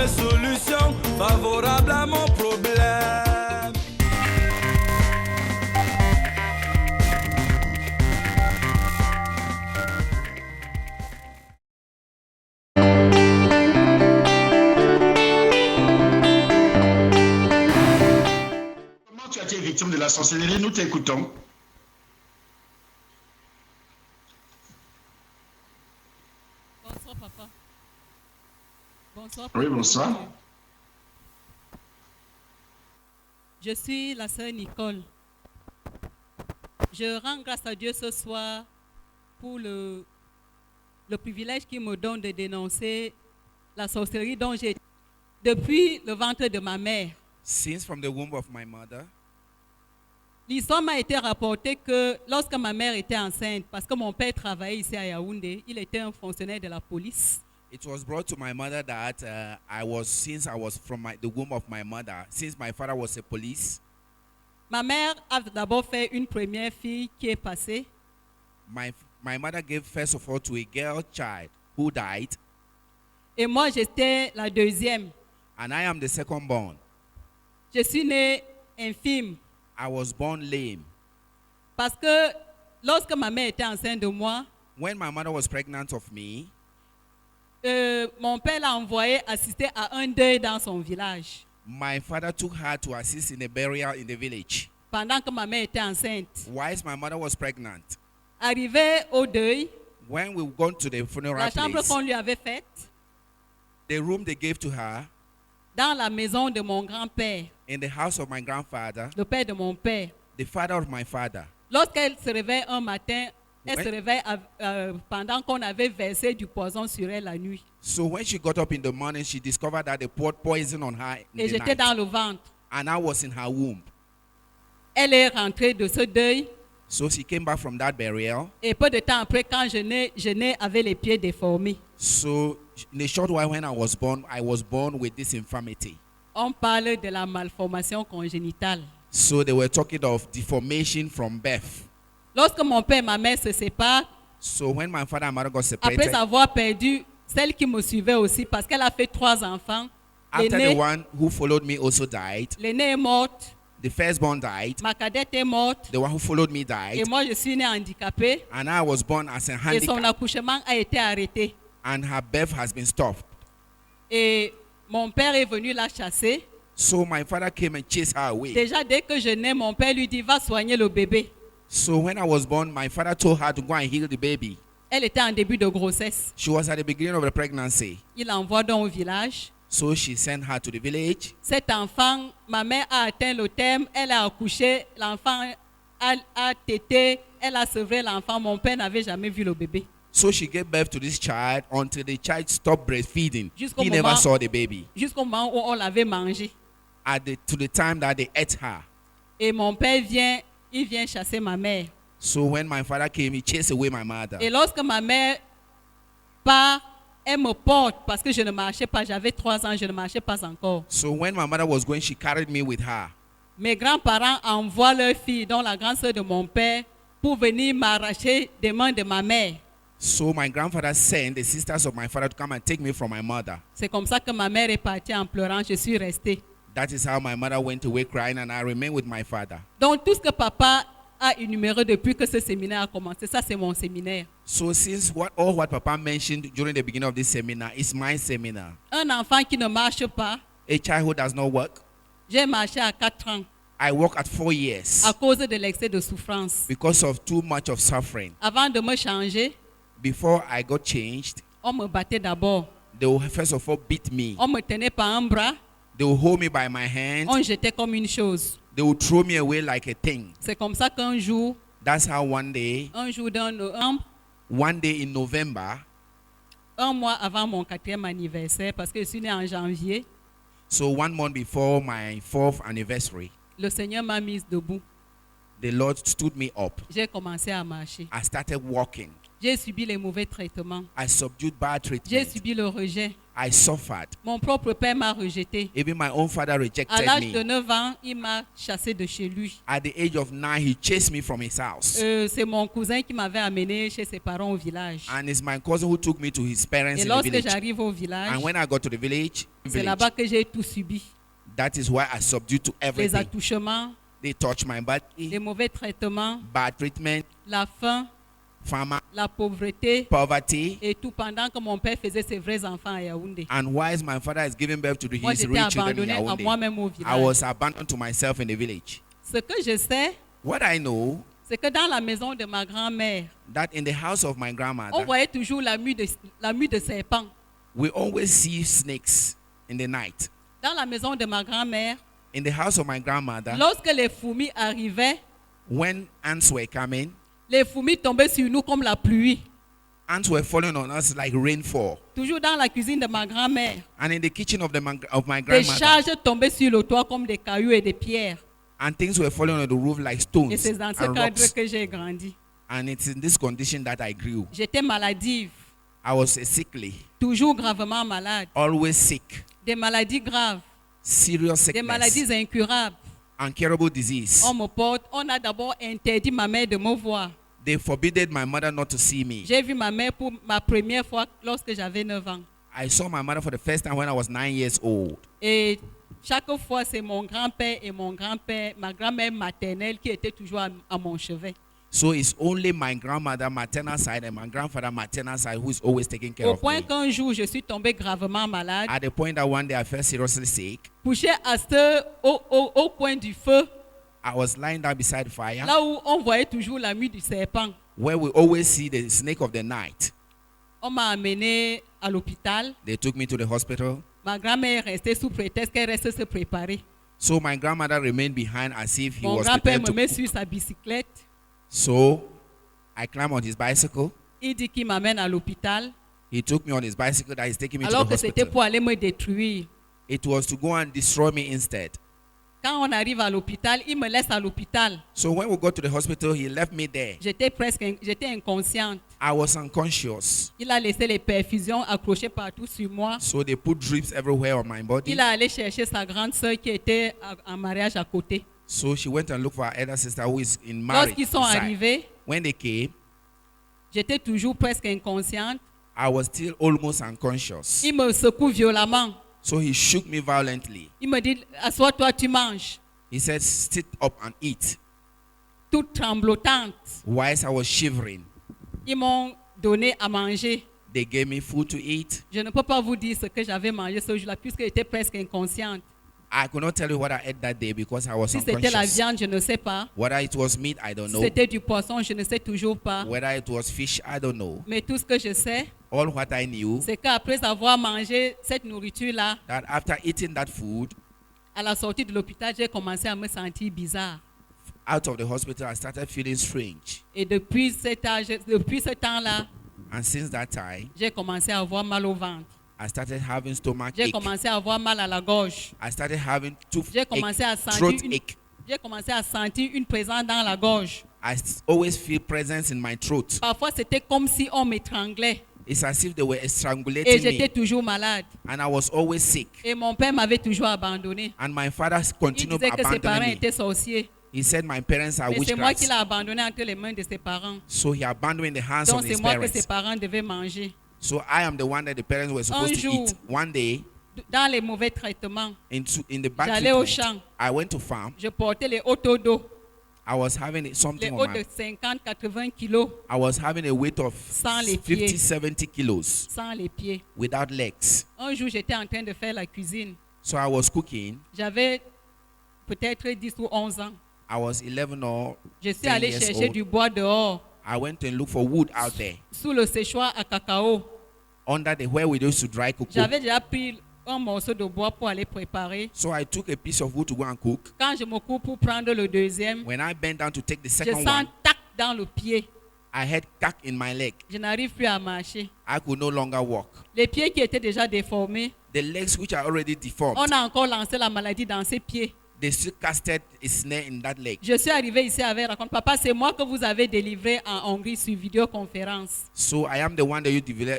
des solutions favorables à mon problème. Comment tu as été victime de la sorcellerie? Nous t'écoutons. Bonsoir, papa. Bonsoir. Oui, bonsoir. Je suis la sœur Nicole. Je rends grâce à Dieu ce soir pour le privilège qu'il me donne de dénoncer la sorcellerie dont j'ai depuis le ventre de ma mère. Since from the womb of my mother, L'histoire m'a été rapportée que lorsque ma mère était enceinte, parce que mon père travaillait ici à Yaoundé, il était un fonctionnaire de la police. it was brought to my mother that since I was from the womb of my mother, since my father was a police, Ma mère a d'abord fait une première fille qui est passée. my mother gave first of all to a girl child who died, Et moi, j'étais la deuxième. and I am the second born. Je suis née infime. I was born lame. Parce que lorsque ma mère était enceinte de moi, When my mother was pregnant of me, mon père l'a envoyé assister à un deuil dans son village. my father took her to assist in a burial in the village. Pendant que ma mère était enceinte. Whilst my mother was pregnant, Arrivé au deuil, when we gone to the funeral la chambre place, qu'on lui avait faite, the room they gave to her dans la maison de mon grand-père, in the house of my grandfather, le père de mon père. the father of my father, Lorsqu'elle se réveille un matin, elle Ouais. se réveille pendant qu'on avait versé du poison sur elle la nuit. so when she got up in the morning, she discovered that they poured poison on her in Et the j'étais night, dans le ventre. and I was in her womb. Elle est rentrée de ce deuil. So she came back from that burial. Et peu de temps après, quand je nais avec les pieds déformés. So in a short while when I was born with this infirmity. On parle de la malformation congénitale. So they were talking of deformation from birth. Lorsque mon père et ma mère se séparent, So when my father and mother got après separated, avoir perdu celle qui me suivait aussi, parce qu'elle a fait 3 enfants, after the l'aînée one who followed me also died, est morte, the firstborn died, ma cadette est morte, the one who followed me et died, moi je suis née handicapée, and I was born as a et son handicap, accouchement a été arrêté. and her birth has been stopped. Et mon père est venu la chasser. So my father came and chased her away. Déjà, dès que je nais, mon père lui dit, va soigner le bébé. So when I was born, my father told her to go and heal the baby. Elle était en début de grossesse. She was at the beginning of the pregnancy. Il l'envoie dans le village. So she sent her to the village. Cet enfant, ma mère a atteint le terme, elle a accouché, l'enfant a tété, elle a sevré l'enfant. Mon père n'avait jamais vu le bébé. So she gave birth to this child until the child stopped breastfeeding. Jusqu'au He never moment- saw the baby. Jusqu'au moment où on l'avait mangé. To the time that they ate her. Et mon père il vient chasser ma mère. So when my father came, he chased away my mother. Et lorsque ma mère part, elle me porte parce que je ne marchais pas. J'avais 3 ans, je ne marchais pas encore. So when my mother was going, she carried me with her. Mes grands-parents envoient leur fille, dont la grande sœur de mon père, pour venir m'arracher des mains de ma mère. So my grandfather sent the sisters of my father to come and take me from my mother. C'est comme ça que ma mère est partie en pleurant. Je suis restée. That is how my mother went away crying, and I remained with my father. Donc tout ce que papa a énuméré depuis que ce séminaire a commencé, ça c'est mon séminaire. So since all what Papa mentioned during the beginning of this seminar is my seminar. Un enfant qui ne marche pas, A child who does not work. j'ai marché à 4 ans I work at 4 years à cause de l'excès de souffrance. because of too much of suffering. Avant de me changer, Before I got changed, on me battait d'abord. they will first of all beat me. On me tenait par un bras, They will hold me by my hand. on jetait comme une chose. They will throw me away like a thing. C'est comme ça qu'un jour, That's how one day d'un novembre, in November, un mois avant mon 4e anniversaire, parce que je suis née en janvier, so 1 month before my 4th anniversary, le Seigneur m'a mise debout. the Lord stood me up. J'ai commencé à marcher. I started walking. J'ai subi les mauvais traitements. I subdued bad J'ai treatment. subi le rejet. I suffered. Mon propre père m'a rejeté. Even my own father À rejected l'âge de me. 9 ans, il m'a chassé de chez lui. At the age of 9, he chased me from his house. C'est mon cousin qui m'avait amené chez ses parents au village. And it's my cousin who took me to his parents Et in the lorsque village. j'arrive au village, And when I got to the village, c'est là-bas que j'ai tout subi. that is why I subdued to Les everything. attouchements, They touched my les body, mauvais traitements, bad treatment, la faim, famine, la pauvreté poverty. et tout pendant que mon père faisait ses vrais enfants à Yaoundé. And whilst my father is giving birth to Moi, his j'étais real children in abandonnée à Yaoundé, moi-même au I village. was abandoned to myself in the village. Ce que je sais, What I know, c'est que dans la maison de ma grand-mère, that in the house of my on grandmother, voyait toujours la mue de serpent. we always see snakes in the night. Dans la maison de ma grand-mère, In the house of my grandmother, lorsque les fourmis arrivaient, when ants were coming, les fourmis tombaient sur nous comme la pluie. ants were falling on us like rainfall. Toujours dans la cuisine de ma grand-mère, And in the kitchen of my des grandmother, charges tombaient sur le toit comme des cailloux et des pierres. and things were falling on the roof like Et stones c'est dans ce and cadre rocks. que j'ai grandi. And it's in this condition that I grew. J'étais maladive, I was sickly, toujours gravement malade. always sick, Des maladies graves, serious des sickness, maladies incurables. incurable disease. On me porte, on a d'abord interdit ma mère de me voir. They forbidden my mother not to see me. J'ai vu ma mère pour ma première fois lorsque j'avais 9 ans. I saw my mother for the first time when I was 9 years old. Et chaque fois, c'est mon grand-père et ma grand-mère maternelle qui étaient toujours à mon chevet. So it's only my grandmother maternal side and my grandfather maternal side who is always taking care Au of point me. qu'un jour, je suis tombée gravement malade, At the point that one day I felt seriously sick, couchée au coin du feu, I was lying down beside fire, là où on voyait toujours la mue du serpent. where we always see the snake of the night. On m'a amenée à l'hôpital. They took me to the hospital. Ma grand-mère restait sous prétexte qu'elle reste se préparer. So my grandmother remained behind as if he Mon was grand-père prepared me met to. sur sa bicyclette. So I climbed on his bicycle. Il dit qu'il m'amène à l'hôpital. He took me on his bicycle that he's taking me to Alors the que c'était hospital. pour aller me détruire. It was to go and destroy me instead. Quand on arrive à l'hôpital, il me laisse à l'hôpital. So when we got to the hospital, he left me there. J'étais inconsciente. I was unconscious. Il a laissé les perfusions accrochées partout sur moi. So they put drips everywhere on my body. Il a allé chercher sa grande sœur qui était en mariage à côté. So she went and looked for her elder sister who is in marriage. Lorsqu'ils sont beside. arrivés, When they came, j'étais toujours presque inconsciente. I was still almost unconscious. Il me secoue violemment. So he shook me violently. Il me dit, assois-toi, tu manges. He said, sit up and eat. Toute tremblotante. Whilst I was shivering, Ils m'ont donné à manger. they gave me food to eat. Je ne peux pas vous dire ce que j'avais mangé ce jour-là, puisque j'étais presque inconsciente. I could not tell you what I ate that day because I was Si c'était la unconscious. viande, je ne sais pas. Whether it was meat, I don't Si know. c'était du poisson, je ne sais toujours pas. Whether it was fish, I don't know. Mais tout ce que je sais, All what I knew, c'est qu'après avoir mangé cette nourriture-là, that after eating that food, à la sortie de l'hôpital, j'ai commencé à me sentir bizarre. out of the hospital, I started feeling strange. Et depuis ce temps-là, And since that time, j'ai commencé à avoir mal au ventre. I started having stomach J'ai ache. commencé à avoir mal à la gorge. I started having J'ai commencé à throat sentir ache. j'ai commencé à sentir une présence dans la gorge. Always feel presence in my throat. Parfois, c'était comme si on m'étranglait. It's as if they were Et strangulating j'étais me. toujours malade. And I was always sick. Et mon père m'avait toujours abandonné. And my father Il continued disait que ses parents abandoning me. étaient sorciers. He said my parents are Mais c'est moi qui witchcrafts. l'ai abandonné entre les mains de ses parents. So he abandoned in the hands Donc of c'est his moi que parents. ses parents devaient manger. So I am the one that the parents were supposed to jour, eat. One day, Dans les mauvais traitements, in the back j'allais au treatment, champ. I went to farm. Je portais les hauts d'eau, I was having les something hauts on de my. 50-80 kilos, I was having a weight of Sans les pieds. 50-70 kilos sans les pieds. without legs. Un jour, j'étais en train de faire la cuisine. So I was cooking. J'avais peut-être 10 ou 11 ans. I was 11 or Je suis 10 allée years chercher old. du bois dehors, I went and looked for wood out there sous le séchoir à cacao. under the where we used to dry cocoa. J'avais déjà pris un morceau de bois pour aller préparer. So I took a piece of wood to go and cook. Quand je me coupe pour prendre le deuxième, When I bent down to take the je second sens one, tac dans le pied. I had cack in my leg. Je n'arrive plus à marcher. I could no longer walk. Les pieds qui étaient déjà déformés, The legs which are already deformed, on a encore lancé la maladie dans ses pieds. they still casted a snare in that leg. Je suis arrivé ici avec raconte, papa, c'est moi que vous avez délivré en Hongrie sur vidéoconférence. So I am the one that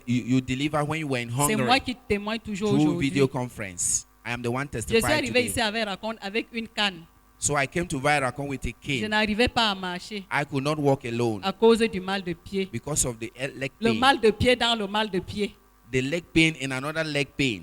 you deliver when you were in C'est moi Hungary qui témoigne toujours through aujourd'hui. video conference. I am the one Je suis testifying arrivé ici today. avec raconte avec une canne. So I came to Viracon with a Je cane. n'arrivais pas à marcher I could not walk alone à cause du mal de pied. because of the leg Le pain. mal de pied dans le mal de pied. The leg pain and another leg pain.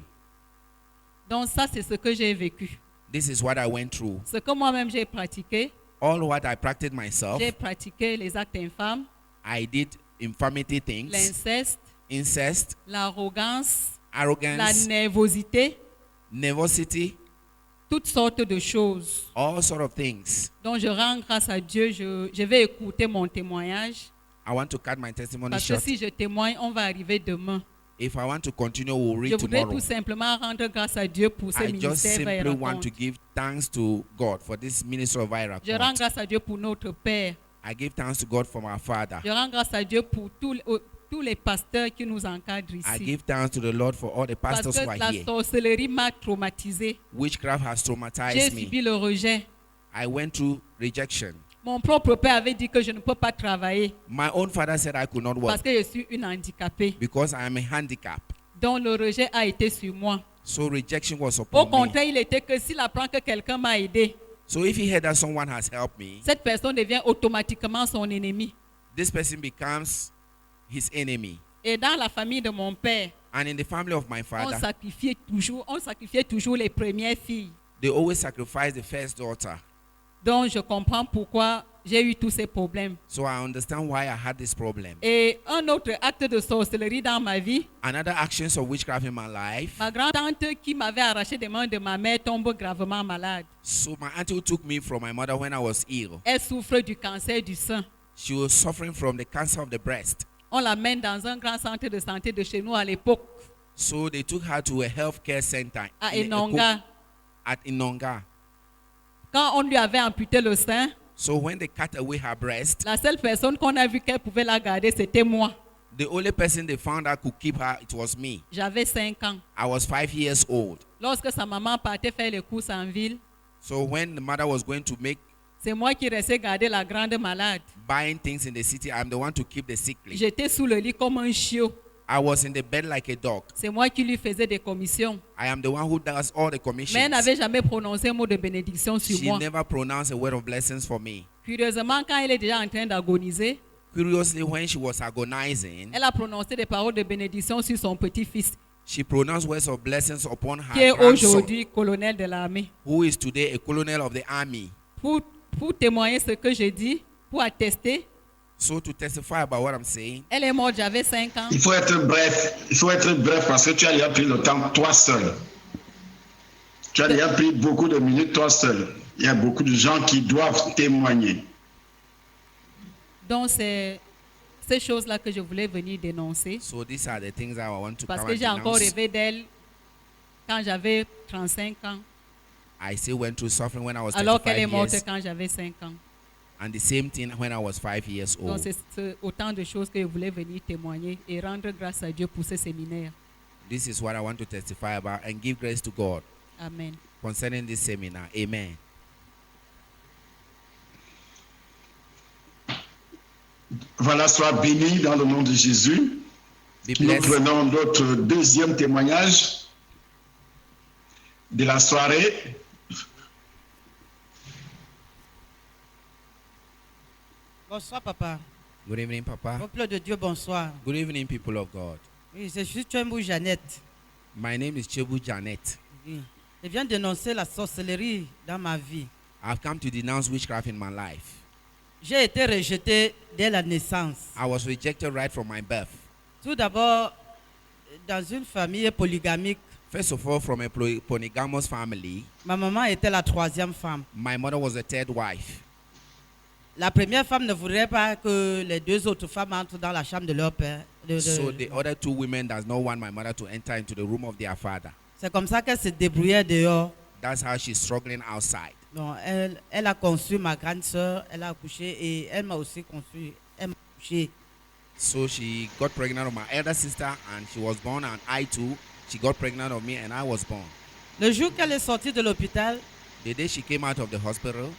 Donc ça, c'est ce que j'ai vécu. This is what I went through. Ce que moi-même j'ai pratiqué, All what I practiced myself, j'ai pratiqué les actes infâmes, I did infirmity things, l'inceste, incest, l'arrogance, la arrogance, nervosité, nervosity, toutes sortes de choses. all sort of things. Donc je rends grâce à Dieu, je vais écouter mon témoignage. I want to cut my testimony Parce que short. si je témoigne, on va arriver demain. If I want to continue, we'll Je read voudrais tomorrow. tout simplement rendre grâce à Dieu pour ce I just ministère simply want Vairacon. to give thanks to God for this ministry of Je rends Viracon. grâce à Dieu pour notre Père. I give thanks to God for my father. Je rends grâce à Dieu pour tous les pasteurs qui nous encadrent I ici. give thanks to the Lord for all the Parce pastors who que are la here. sorcellerie m'a traumatisé. Witchcraft has J'ai traumatized subi me. le rejet. I went through rejection. Mon propre père avait dit que je ne peux pas travailler My own father said I could not parce work que je suis une handicapée. because I am a handicap. Donc le rejet a été sur moi. So rejection was Au upon me. contraire, il était que s'il apprend que quelqu'un m'a aidé, So if he heard that someone has helped me, cette personne devient automatiquement son ennemi. this person becomes his enemy. Et dans la famille de mon père, And in the family of my on father, sacrifiait toujours les premières filles. they always sacrifice the first daughter. Donc je comprends pourquoi j'ai eu tous ces problèmes. So I understand why I had this problem. Et un autre acte de sorcellerie dans ma vie, Another actions of witchcraft in my life. ma grand-tante qui m'avait arraché des mains de ma mère tombe gravement malade. So my auntie who took me from my mother when I was ill, Elle souffre du cancer du sein. she was suffering from the cancer of the breast. On l'amène dans un grand centre de santé de chez nous à l'époque, So they took her to a healthcare center à in Enonga. at Inonga. Quand on lui avait amputé le sein, So when they cut away her breast, la seule personne qu'on a vu qu'elle pouvait la garder, c'était moi. the only person they found that could keep her, it was me. J'avais 5 ans. I was 5 years old. Lorsque sa maman partait faire les courses en ville, So when the mother was going to make c'est moi qui restais garder la grande malade. buying things in the city, I'm the one to keep the sickly. J'étais sous le lit comme un chiot. I was in the bed like a dog. C'est moi qui lui faisais des commissions. I am the one who does all the Mais elle commissions. n'avait jamais prononcé un mot de bénédiction sur She moi. never pronounced a word of blessings for me. Curieusement, quand elle est déjà en train d'agoniser, Curiously, when she was agonizing, elle a prononcé des paroles de bénédiction sur son petit-fils, she pronounced words of blessings upon qui est her grandson, aujourd'hui colonel de l'armée. who is today a colonel of the army. Pour témoigner ce que je dis, pour attester, So to testify about what I'm saying, elle est morte, j'avais 5 ans. Il faut être bref. Il faut être bref parce que tu as déjà pris le temps toi seul. Tu as déjà pris beaucoup de minutes toi seul. Il y a beaucoup de gens qui doivent témoigner. Donc c'est ces choses-là que je voulais venir dénoncer. so these are the things I want to Parce come que and j'ai encore denounce. rêvé d'elle quand j'avais 35 ans, I still went through suffering when I was alors qu'elle est 35 morte years, quand j'avais 5 ans. and the same thing when I was 5 years Donc old. c'est autant de choses que je voulais venir témoigner et rendre grâce à Dieu pour ce séminaire. This is what I want to testify about and give grace to God Amen. concerning this seminar. Amen. Voilà, sois béni dans le nom de Jésus. Be Nous blessed. prenons notre deuxième témoignage de la soirée. Bonsoir, papa. Good evening, Papa. Peuple de Dieu, bonsoir. Good evening, people of God. Oui, je suis Tchembou Jeannette. My name is Chebu Janet. Oui. Je viens dénoncer la sorcellerie dans ma vie. I've come to denounce witchcraft in my life. J'ai été rejeté dès la naissance. I was rejected right from my birth. Tout d'abord, dans une famille polygamique, First of all, from a polygamous family, ma maman était la troisième femme. my mother was the third wife. La première femme ne voudrait pas que les deux autres femmes entrent dans la chambre de leur père. So the other two women does not want my mother to enter into the room of their father. C'est comme ça qu'elle se débrouillait dehors. That's how she's struggling outside. Donc, elle a conçu ma grande sœur, elle a accouché et elle m'a aussi conçu. Elle m'a accouché. So she got pregnant of my elder sister and she was born, and I too, she got pregnant of me and I was born. Le jour qu'elle est sortie de l'hôpital, The day she came out of the hospital,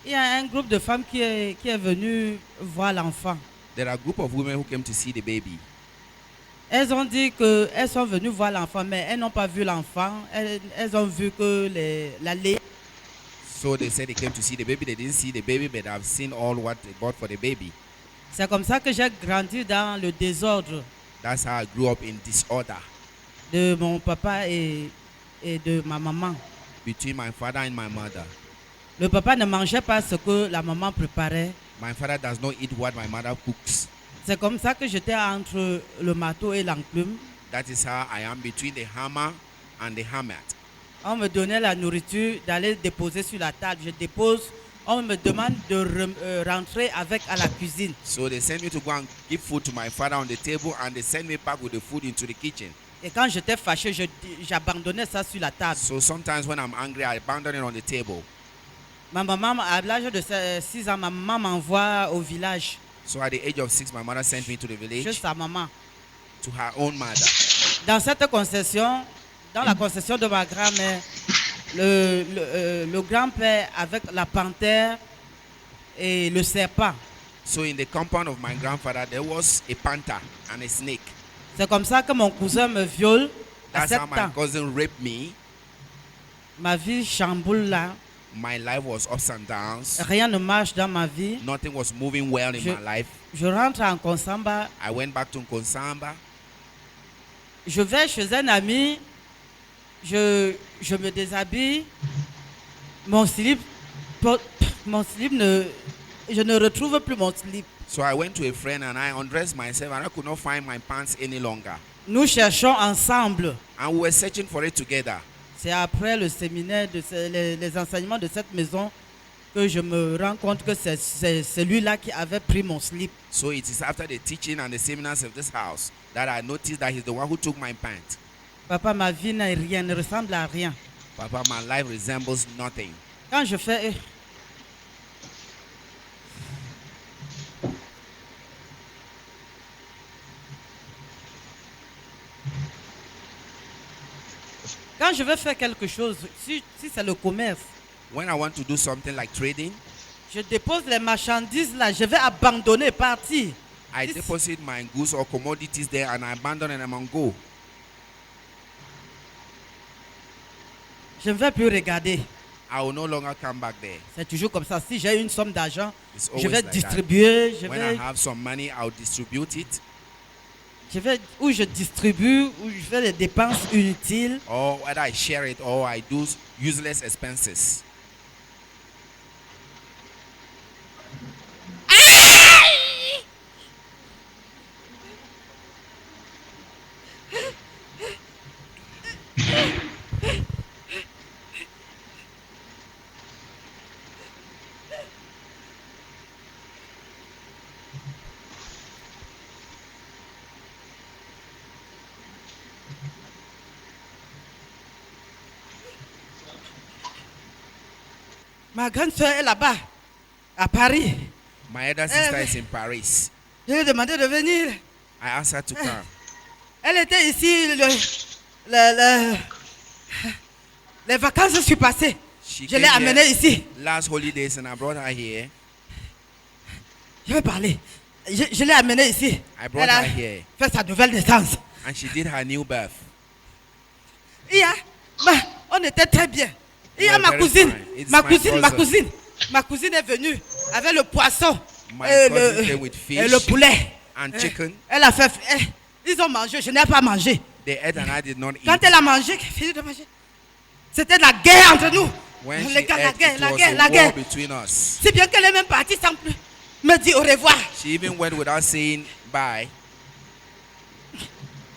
il y a un groupe de femmes qui est venu voir l'enfant. there are a group of women who came to see the baby. Elles ont dit qu'elles sont venues voir l'enfant, mais elles n'ont pas vu l'enfant. Elles ont vu que la lait. So they said they came to see the baby. They didn't see the baby, but I've seen all what they bought for the baby. C'est comme ça que j'ai grandi dans le désordre That's how I grew up in disorder de mon papa et de ma maman. between my father and my mother. Le papa ne mangeait pas ce que la maman préparait. My father does not eat what my mother cooks. C'est comme ça que j'étais entre le marteau et l'enclume. That is how I am between the hammer and the hammer. On me donnait la nourriture, d'aller déposer sur la table. Je dépose. On me demande de rentrer avec à la cuisine. So they send me to go and give food to my father on the table, and they send me back with the food into the kitchen. Et quand j'étais fâché, j'abandonnais ça sur la table. So sometimes when I'm angry, I abandon it on the table. Ma maman, à l'âge de 6 ans, ma maman m'envoie au village. So at the age of 6, my mother sent me to the village Juste sa maman. to her own mother. Dans cette concession, dans la concession de ma grand-mère, le grand-père avec la panthère et le serpent. So in the compound of my grandfather, there was a panther and a snake. C'est comme ça que mon cousin me viole à That's 7 how my ans. cousin raped me. Ma vie chamboule là. My life was ups and downs. Rien ne marche dans ma vie. Nothing was moving well in Je- my life. Je rentre en Konsamba. I went back to Nkonsamba. Je vais chez un ami. Je me déshabille. Mon slip je ne retrouve plus mon slip. So I went to a friend and I undressed myself and I could not find my pants any longer. Nous cherchons ensemble. And we were searching for it together. C'est après le séminaire, les enseignements de cette maison que je me rends compte que c'est celui-là qui avait pris mon slip. So it is after the teaching and the seminars of this house that I noticed that he's the one who took my pants. Papa, ma vie n'a rien, ne ressemble à rien. Papa, my life resembles nothing. Quand je fais... Quand je veux faire quelque chose, si c'est le commerce, When I want to do something like trading, je dépose les marchandises là, je vais abandonner, partir. I This- deposit my goods or commodities there and I abandon them and go. Je ne vais plus regarder. I will no longer come back there. C'est toujours comme ça. Si j'ai une somme d'argent, It's je always vais like distribuer, When I have some money, I'll distribute it. où je distribue, où je fais les dépenses inutiles. Or whether I share it or I do useless expenses. Ma grande soeur est là-bas, à Paris. My elder sister mais- is in Paris. Je lui ai demandé de venir. I asked her to come. Elle était ici, les vacances sont passées. She Je l'ai came amenée here ici. last holidays and I brought her here. Je vais parler. Je l'ai amenée ici. I brought Elle a her here fait sa nouvelle naissance. and she did her new birth. On était très bien. Il y a We're ma very cousine. fine. It's Ma my cousine, ma cousin. cousine. Ma cousine est venue avec le poisson My et cousin came with fish et le poulet. and chicken. Elle a fait. Ils ont mangé, je n'ai pas mangé. They ate and I did not Quand eat. elle a mangé, fini de manger, c'était la guerre entre nous. When Les she gars, la ate, guerre, it la was guerre, a la war guerre. between us. Si bien qu'elle est même partie sans plus me dire au revoir. She even went without saying bye.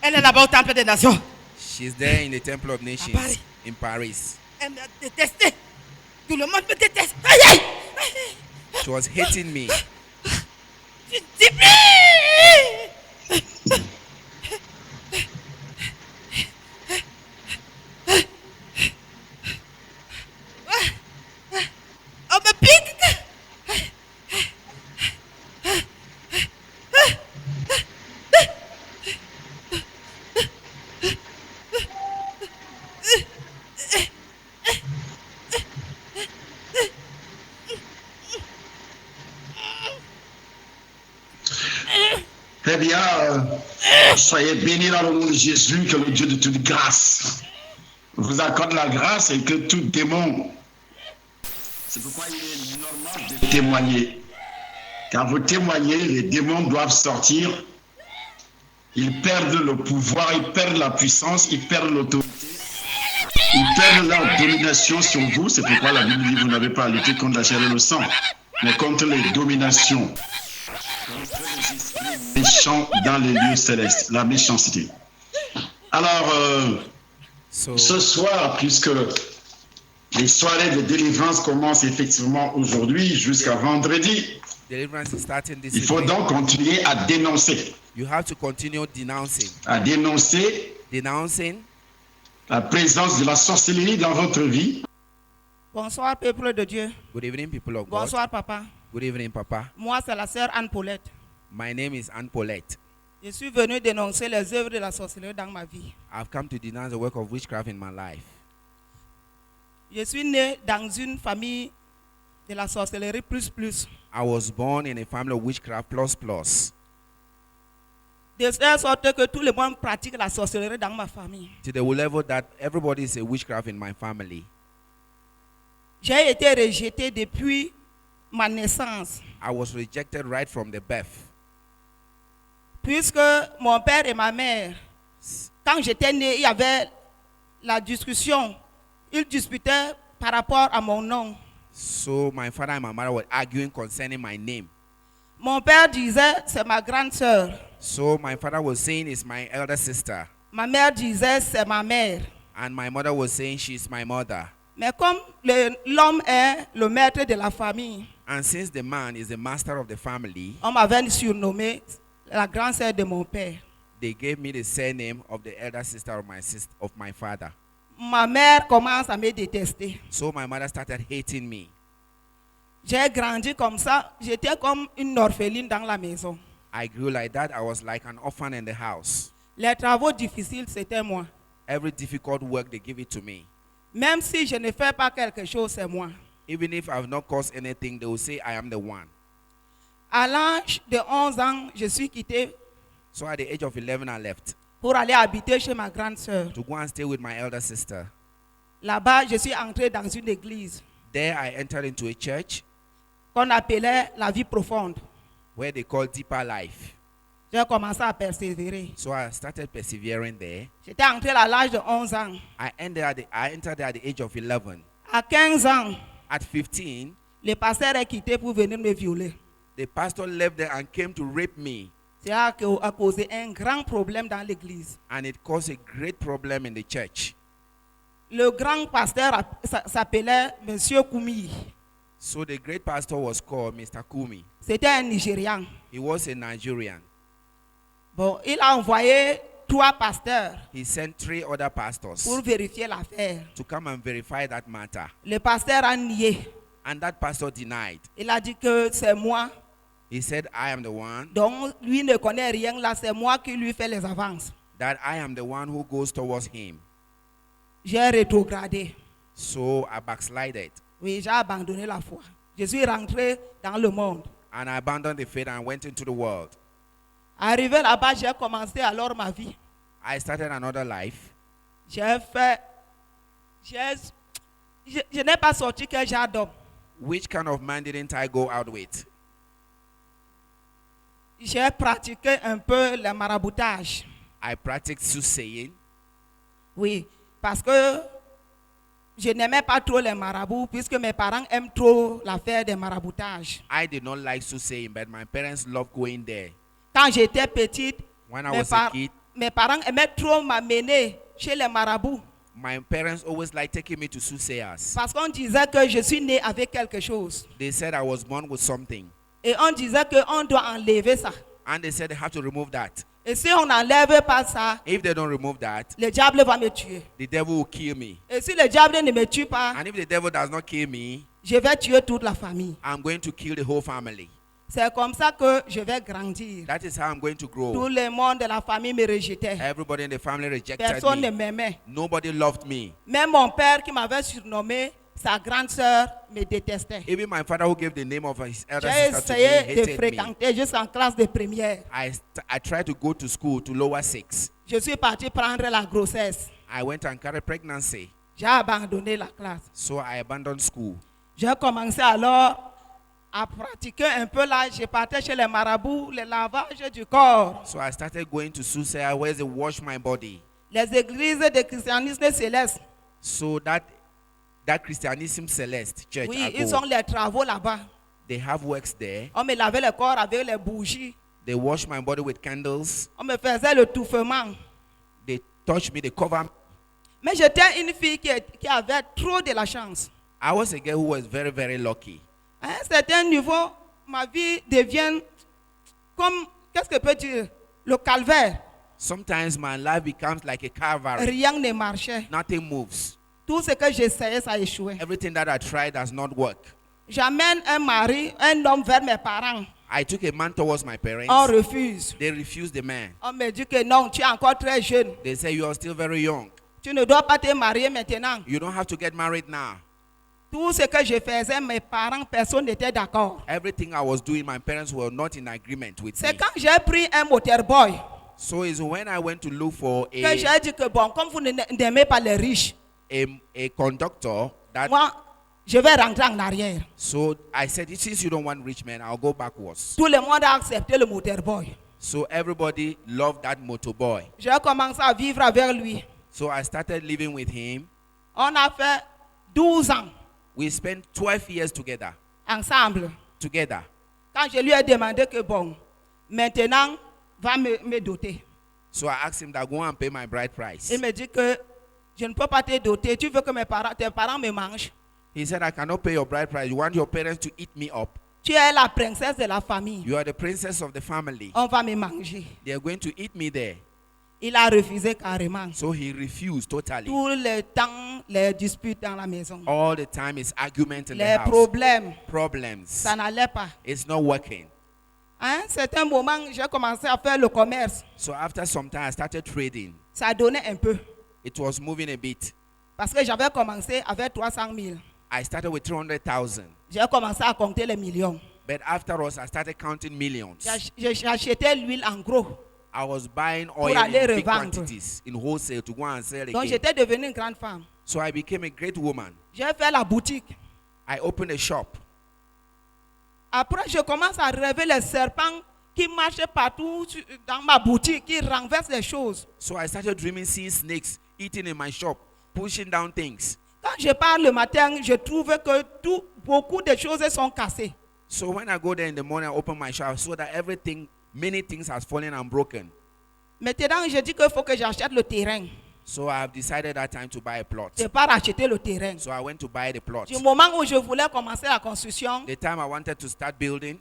Elle est là-bas au Temple des Nations. She's there in the Temple of Nations Paris. in Paris. Elle m'a détesté. Tout le monde me déteste. Aïe, aïe. She was hating me. Je ne dis plus. On me pique. bien. Soyez bénis dans le nom de Jésus, que le Dieu de toute grâce vous accorde la grâce et que tout démon. C'est pourquoi il est normal de témoigner. Quand vous témoignez, les démons doivent sortir. Ils perdent le pouvoir, ils perdent la puissance, ils perdent l'autorité. Ils perdent leur domination sur vous. C'est pourquoi la Bible dit vous n'avez pas à lutter contre la chair et le sang, mais contre les dominations, contre les esprits méchants dans les lieux célestes, la méchanceté. Alors, ce soir, puisque les soirées de délivrance commencent effectivement aujourd'hui jusqu'à vendredi, Deliverance is starting this il faut evening. donc continuer à dénoncer. You have to continue denouncing. À dénoncer Denouncing la présence de la sorcellerie dans votre vie. Bonsoir, peuple de Dieu. Good evening, people of God. Bonsoir, papa. Good evening, Papa. Moi, c'est la sœur Anne Paulette. My name is Anne Paulette. Je suis venu dénoncer les œuvres de la sorcellerie dans ma vie. I've come to denounce the work of witchcraft in my life. Je suis né dans une famille de la sorcellerie plus. I was born in a family of witchcraft plus. De telle sorte que tout le monde pratique la sorcellerie dans ma famille. To the level that everybody is a witchcraft in my family. J'ai été rejeté depuis ma naissance. I was rejected right from the birth. Puisque mon père et ma mère, quand j'étais né, il y avait la discussion. Ils disputaient par rapport à mon nom. So my father and my mother were arguing concerning my name. Mon père disait, c'est ma grande sœur. So my father was saying it's my elder sister. Ma mère disait, c'est ma mère. And my mother was saying she's my mother. Mais comme l'homme est le maître de la famille, And since the man is the master of the family, on m'avait surnommé la grande sœur de mon père. they gave me the surname of the elder sister of my father. Ma mère commence à me détester. So my mother started hating me. J'ai grandi comme ça. J'étais comme une orpheline dans la maison. I grew like that. I was like an orphan in the house. Les travaux difficiles, c'était moi. Every difficult work, they give it to me. Même si je ne fais pas quelque chose, c'est moi. Even if I've not caused anything, they will say I am the one. À l'âge de 11 ans, je suis quitté So at the age of 11, I left pour aller habiter chez ma grande sœur. to go and stay with my elder sister. Là-bas, je suis entré dans une église There I entered into a church qu'on appelait la vie profonde. where they call Deeper Life. J'ai commencé à persévérer. So I started persevering there. J'étais entré à l'âge de 11 ans. I entered there at the age of 11. À 15 ans, At 15, le pasteur est quitté pour venir me violer. the pastor left there and came to rape me. C'est a causé un grand problème dans l'église. And it caused a great problem in the church. Le grand pasteur s'appelait Monsieur Koumi. So the great pastor was called Mr. Kumi. C'était un Nigérian. He was a Nigerian. Bon, il a envoyé 3 pasteurs He sent 3 other pastors pour vérifier l'affaire. to come and verify that matter. Le pasteur a nié. And that pastor denied. Il a dit que c'est moi. He said, I am the one, Donc, lui ne connaît rien là. C'est moi qui lui fais les avances. that I am the one who goes towards him. J'ai rétrogradé. So I backslided. Oui, j'ai abandonné la foi. Je suis rentré dans le monde. And I abandoned the faith and went into the world. Arrivé là-bas, j'ai commencé alors ma vie. I started another life. J'ai fait... Je n'ai pas sorti que j'adore. Which kind of man didn't I go out with? J'ai pratiqué un peu le maraboutage. I practiced soothsaying. Oui, parce que je n'aimais pas trop les marabouts puisque mes parents aiment trop l'affaire des maraboutages. I did not like soothsaying, but my parents loved going there. Quand j'étais petite, When I was a kid, mes parents aimaient trop m'amener chez les marabouts my parents always liked taking me to soothsayers. parce qu'on disait que je suis né avec quelque chose. They said I was born with something. Et on disait qu'on doit enlever ça. And they said they have to remove that. Et si on n'enlève pas ça, If they don't remove that, le diable va me tuer. the devil will kill me. Et si le diable ne me tue pas, And if the devil does not kill me, je vais tuer toute la famille. I'm going to kill the whole family. C'est comme ça que je vais grandir. That is how I'm going to Tout grow. le monde de la famille me rejetait. Everybody in the family rejected Personne ne me. m'aimait. Nobody loved me. Même mon père qui m'avait surnommé, sa grande sœur me détestait. Even my father, who gave the name of his elder J'ai sister to me, essayé de hated me. fréquenter jusqu'en classe de première. I tried to go to school to lower 6. Je suis partie prendre la grossesse. I went and carried pregnancy, J'ai abandonné la classe. so I abandoned school. J'ai commencé alors à pratiquer un peu là. Je partais chez les marabouts, le lavage du corps. So I started going to Susaya, where they wash my body. Les églises de christianisme céleste. So that Christianism Celeste church, Oui, I ils go, ont les travaux là-bas. they have works there. On me lavait le corps avec les bougies. They wash my body with candles. On me faisait le touffement. They touch me, they cover me. Mais j'étais une fille qui avait trop de la chance. I was a girl who was very, very lucky. À un certain niveau, ma vie devient comme, qu'est-ce que je peux dire, le calvaire. Sometimes my life becomes like a Calvary. Rien ne marchait. Nothing moves. Tout ce que j'essayais, ça échouait. Everything that I tried does not work. J'amène un mari, un homme vers mes parents. I took a man towards my On parents. refuse. They refused the man. On me dit que non, tu es encore très jeune. They say, you are still very young. Tu ne dois pas te marier maintenant. You don't have to get married now. Tout ce que je faisais, mes parents, personne n'était d'accord. Everything I was doing, my parents were not in agreement with C'est me. quand j'ai pris un motorboy So it's when I went to look for que j'ai dit que bon, comme vous n'aimez pas les riches, a conductor that, moi, je vais rentrer en arrière. so I said, since you don't want rich men, I'll go backwards. Tout le monde a accepté le motorboy. So everybody loved that motorboy. J'ai commencé à vivre avec lui. So I started living with him. On a fait 12 ans We spent 12 years together. ensemble. Together. Quand je lui ai demandé que bon, maintenant, va me doter. So I asked him that go and pay my bride price. Il me dit que je ne peux pas te doter. Tu veux que tes parents me mangent. He said, I cannot pay your bride price. You want your parents to eat me up. Tu es la princesse de la famille. You are the princess of the family. On va me manger. They are going to eat me there. Il a refusé carrément. So he refused totally. Tout le temps, les disputes dans la maison. All the time is argument in the Les house. problèmes. Problems. Ça n'allait pas. It's not working. À un certain moment, j'ai commencé à faire le commerce. So after some time, I started trading. Ça donnait un peu. It was moving a bit. Parce que j'avais commencé avec 300 000. I started with 300,000. J'ai commencé à compter les millions. But afterwards, I started counting millions. J'ai acheté l'huile en gros. I was buying oil aller in big revendre. quantities in wholesale to go and sell Donc again. j'étais devenue une grande femme. So I became a great woman. J'ai fait la boutique. I opened a shop. Après, je commence à rêver les serpents qui marchent partout dans ma boutique, qui renversent les choses. So I started dreaming, seeing snakes eating in my shop, pushing down things. Quand je pars le matin, je trouve que beaucoup de choses sont cassées. So when I go there in the morning, I open my shop, I saw that many things has fallen and broken. Maintenant, je dis qu'il faut que j'achète le terrain. So I have decided that time to buy a plot. Je pars acheter le terrain. So I went to buy the plot. Du moment où je voulais commencer la construction, The time I wanted to start building,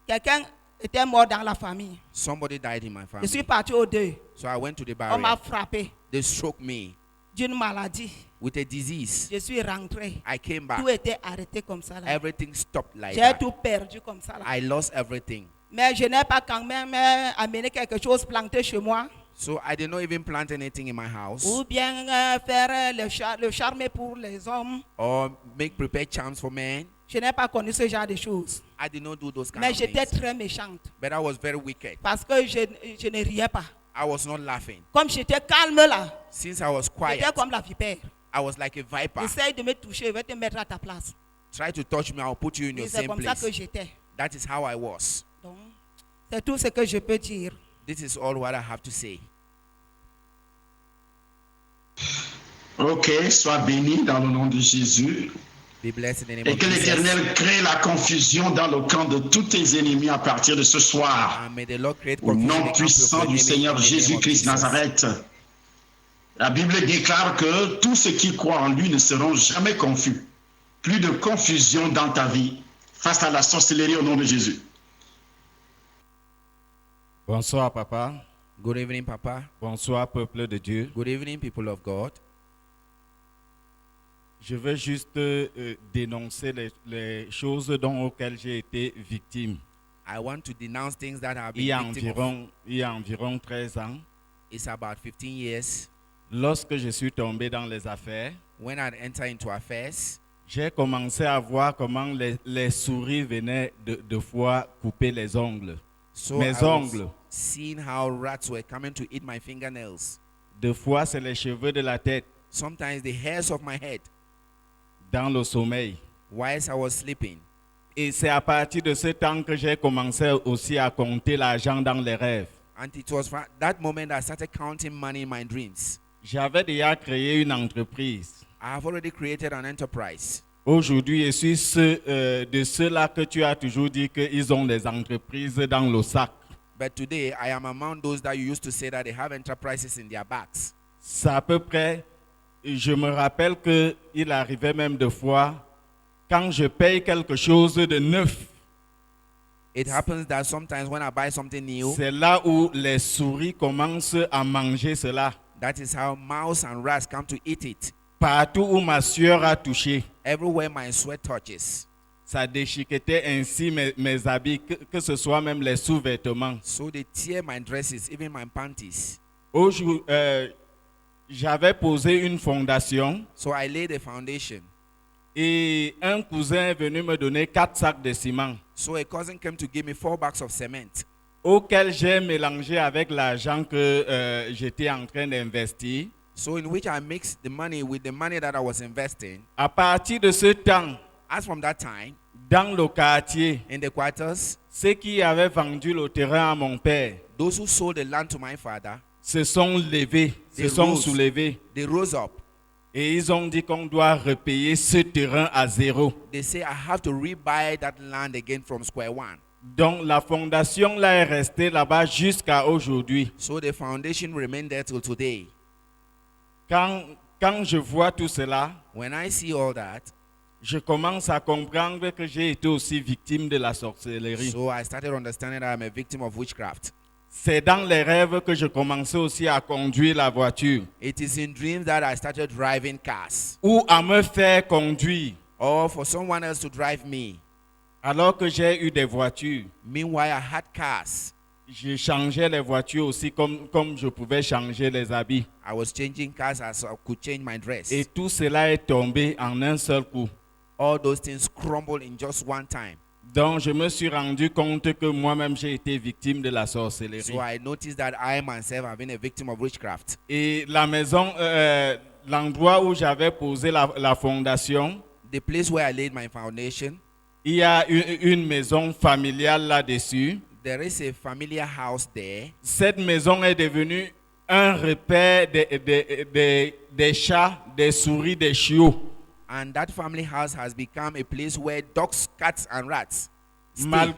quelqu'un était mort dans la famille. somebody died in my Je family. suis parti au deuil. So I went to the On m'a barrier. frappé They struck me d'une maladie. with a disease. Je suis rentré. I came back. Tout était arrêté comme ça. Là. Everything stopped like J'ai that. tout perdu comme ça. Là. I lost everything. Mais je n'ai pas quand même amené quelque chose planté chez moi. So I did not even plant anything in my house Ou bien faire le charme pour les hommes. or make prepared charms for men. Je n'ai pas connu ce genre de choses. I did not do those kind Mais of j'étais things. très méchante. But I was very wicked. Parce que je ne riais pas. I was not laughing. Comme j'étais calme là, Since I was j'étais quiet, comme la vipère. I was like a viper. Essaye de me toucher, je vais te mettre à ta place. Try to touch me, I'll put you in Et your c'est same comme ça que place. j'étais. That is how I was. Donc, c'est tout ce que je peux dire. This is all what I have to say. Ok, sois béni dans le nom de Jésus. Be blessed in the name Et of que Jesus. l'Éternel crée la confusion dans le camp de tous tes ennemis à partir de ce soir. And may the Lord create Au confusion in nom the camp of puissant your du enemy Seigneur in the name of Jésus-Christ Jesus. Nazareth. La Bible déclare que tous ceux qui croient en lui ne seront jamais confus. Plus de confusion dans ta vie face à la sorcellerie au nom de Jésus. Bonsoir papa, Good evening, Papa. bonsoir peuple de Dieu. Good evening, people of God. Je veux juste dénoncer les choses auxquelles j'ai été victime. I want to denounce things that have Il y a been victim of. environ 13 ans, It's about 15 years lorsque je suis tombé dans les affaires, when I entered into affairs. j'ai commencé à voir comment les souris venaient de fois couper les ongles. So Mes I was ongles. seeing how rats were coming to eat my fingernails. Des fois, c'est les cheveux de la tête Sometimes the hairs of my head dans le sommeil. whilst I was sleeping. Et c'est à partir de ce temps que j'ai commencé aussi à compter l'argent dans les rêves. And it was that moment I started counting money in my dreams. J'avais déjà créé une entreprise. I have already created an enterprise. Aujourd'hui, je suis de ceux-là que tu as toujours dit qu'ils ont des entreprises dans le sac. But today, I am among those that you used to say that they have enterprises in their backs. C'est à peu près, je me rappelle qu'il arrivait même des fois, quand je paye quelque chose de neuf, It happens that sometimes when I buy something new, c'est là où les souris commencent à manger cela. that is how mouse and rats come to eat it. Partout où ma sueur a touché, Everywhere my sweat touches. ça déchiquetait ainsi mes habits, que ce soit même les sous-vêtements. So they tear my dresses, even my panties. Aujourd'hui, j'avais posé une fondation So I laid a foundation. et un cousin est venu me donner 4 sacs de ciment So a cousin came to give me 4 bags of cement, auquel j'ai mélangé avec l'argent que j'étais en train d'investir. so in which I mixed the money with the money that I was investing. À partir de ce temps, As from that time, dans le quartier, in the quarters, ceux qui avaient vendu le terrain à mon père those who sold the land to my father, se sont levés, se They sont rose. soulevés they rose up. et ils ont dit qu'on doit repayer ce terrain à zéro. They say, I have to rebuy that land again from square one. Donc la fondation là est restée là-bas jusqu'à aujourd'hui. So the foundation remained there till today. Quand je vois tout cela, When I see all that, je commence à comprendre que j'ai été aussi victime de la sorcellerie. so I started understanding that I'm a victim of witchcraft. C'est dans les rêves que je commençais aussi à conduire la voiture It is in dreams that I started driving cars, ou à me faire conduire or for someone else to drive me. alors que j'ai eu des voitures. Meanwhile, I had cars. Je changeais les voitures aussi comme je pouvais changer les habits. I was changing cars as I could change my dress. Et tout cela est tombé en un seul coup. All those things crumbled in just one time. Donc je me suis rendu compte que moi-même j'ai été victime de la sorcellerie. So I noticed that I myself have been a victim of witchcraft. Et la maison, l'endroit où j'avais posé la fondation, The place where I laid my foundation, il y a une maison familiale là-dessus. there is a familiar house there. Cette maison est devenue un repère des chats, des souris, des chiots. And that family house has become a place where dogs, cats, and rats stay.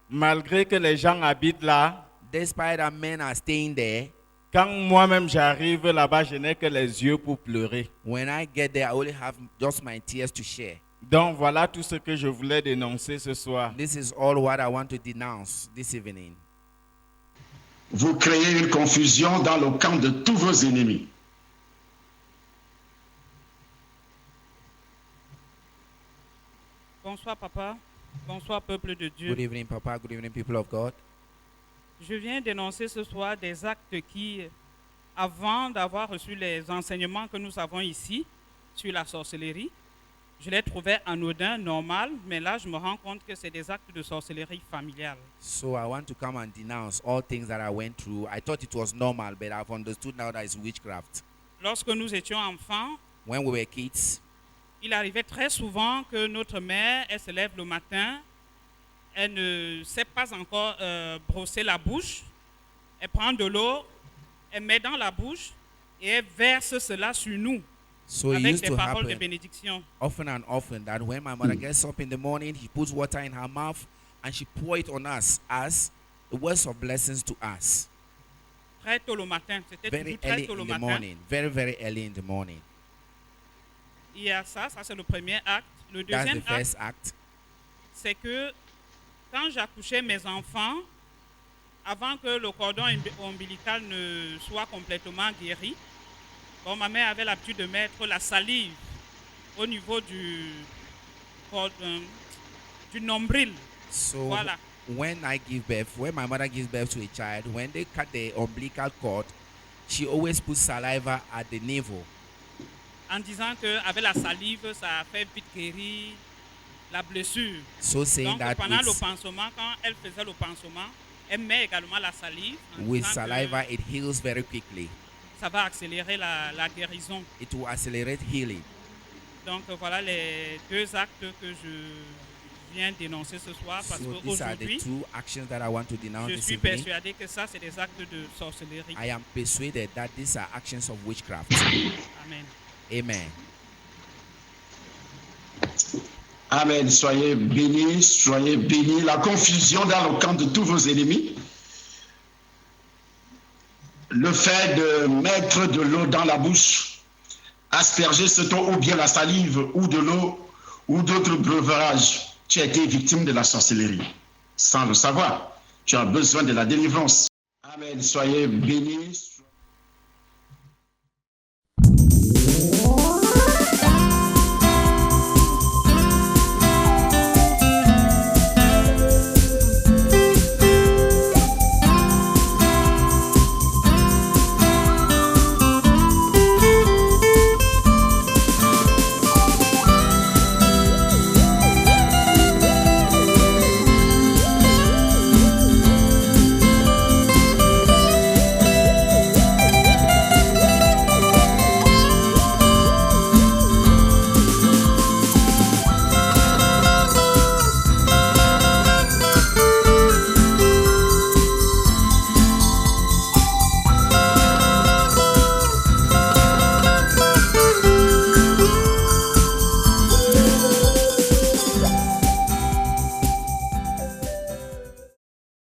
Malgré que les gens habitent là, Despite that men are staying there, quand moi-même j'arrive là-bas, je n'ai que les yeux pour pleurer. when I get there, I only have just my tears to share. Donc voilà tout ce que je voulais dénoncer ce soir. This is all what I want to denounce this evening. Vous créez une confusion dans le camp de tous vos ennemis. Bonsoir papa, bonsoir peuple de Dieu. Good evening, Papa. Good evening, people of God. Je viens dénoncer ce soir des actes qui, avant d'avoir reçu les enseignements que nous avons ici sur la sorcellerie, je les trouvais anodins, normal, mais là je me rends compte que c'est des actes de sorcellerie familiale. So I want to come and denounce all things that I went through. I thought it was normal, but I've understood now that it's witchcraft. Lorsque nous étions enfants, When we were kids, il arrivait très souvent que notre mère, elle se lève le matin, elle ne sait pas encore brosser la bouche, elle prend de l'eau, elle met dans la bouche et elle verse cela sur nous so it avec used des to paroles de happen bénédiction. often and often that when my mother gets up in the morning, she puts water in her mouth and she pour it on us as the words of blessings to us. Très tôt le matin, c'était Very toujours très early tôt le in the matin. morning. Very, very early in the morning. Il y a ça c'est le premier acte. Le That's deuxième the first acte, act. c'est que quand j'accouchais mes enfants, avant que le cordon ombilical ne soit complètement guéri, bon, ma mère avait l'habitude de mettre la salive au niveau du nombril. So Voilà. when I give birth, when my mother gives birth to a child, when they cut the umbilical cord, she always puts saliva at the navel. en disant qu'avec la salive, ça fait vite guérir la blessure. So saying Donc that pendant le pansement, quand elle faisait le pansement, elle met également la salive. En with disant que saliva it heals very quickly. ça va accélérer la guérison. It will accelerate healing. Donc voilà les deux actes que je viens d'énoncer ce soir parce So these are the qu'aujourd'hui, two actions that I want to denounce je this suis evening. persuadé que ça, c'est des actes de sorcellerie. I am persuaded that these are actions of witchcraft. Amen. Amen. Amen. Soyez bénis, soyez bénis. La confusion dans le camp de tous vos ennemis. Le fait de mettre de l'eau dans la bouche, asperger ce ton ou bien la salive ou de l'eau ou d'autres breuvages. Tu as été victime de la sorcellerie. Sans le savoir, tu as besoin de la délivrance. Amen. Soyez bénis.